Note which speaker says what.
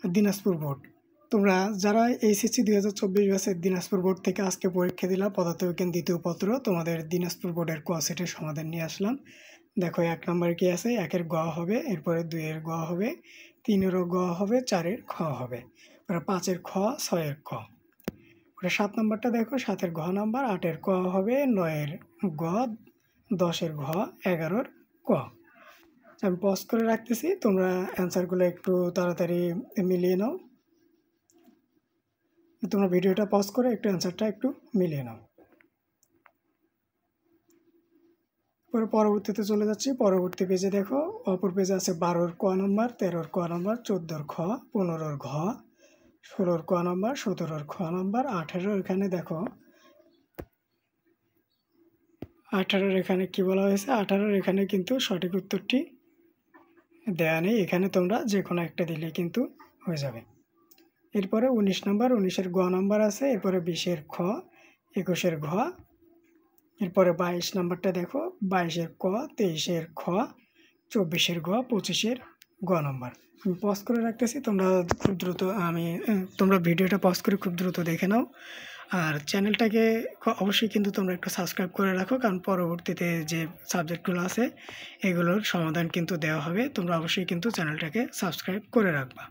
Speaker 1: Dinajpur board. তোমরা যারা HSC 2024 ব্যাচের দিনাজপুর বোর্ড থেকে আজকে পরীক্ষা দিলা পদার্থবিজ্ঞান দ্বিতীয় পত্র, তোমাদের দিনাজপুর বোর্ডের ক সেটের সমাধান নিয়ে আসলাম। দেখো 1 নম্বরে কি আছে, 1-এর গ হবে, এরপরে 2-এর গ হবে, 3-এরও গ হবে, 4-এর খ হবে, 5-এর খ, 6-এর খ। 7 নম্বরটা দেখো, 7-এর ঘ নাম্বার, 8-এর ক হবে, 9-এর গ, 10-এর ঘ, 11-এর ক। আমি পজ করে রাখতেছি, তোমরা অ্যান্সারগুলো একটু তাড়াতাড়ি মিলিয়ে নাও। তোমরা ভিডিওটা পজ করে একটু অ্যান্সারটা একটু মিলিয়ে নাও। পরবর্তীতে চলে যাচ্ছি। পরবর্তী পেজে দেখো, অপর পেজে আছে 12-এর ক নম্বর, 13-এর ক নম্বর, 14-এর খ, 15-এর ঘ, 16-এর ক নম্বর, 17-এর খ নম্বর, 18-এর এখানে দেখো 18-এর এখানে কি বলা হয়েছে, 18-এর এখানে কিন্তু সঠিক উত্তরটি দেয়া নেই, এখানে তোমরা যে কোনো একটা দিলে কিন্তু হয়ে যাবে। এরপরে 19 নম্বর, 19-এর গ নাম্বার আছে, এরপরে 20-এর খ, 21-এর ঘ, এরপরে 22 নাম্বারটা দেখো, 22-এর ক, 23-এর খ, 24-এর ঘ, 25-এর গ নাম্বার। আমি পজ করে রাখতেছি, তোমরা খুব দ্রুত তোমরা ভিডিওটা পজ করে খুব দ্রুত দেখে নাও। আর চ্যানেলটাকে অবশ্যই কিন্তু তোমরা একটু সাবস্ক্রাইব করে রাখো, কারণ পরবর্তীতে যে সাবজেক্টগুলো আছে এগুলোর সমাধান কিন্তু দেওয়া হবে। তোমরা অবশ্যই কিন্তু চ্যানেলটাকে সাবস্ক্রাইব করে রাখবা।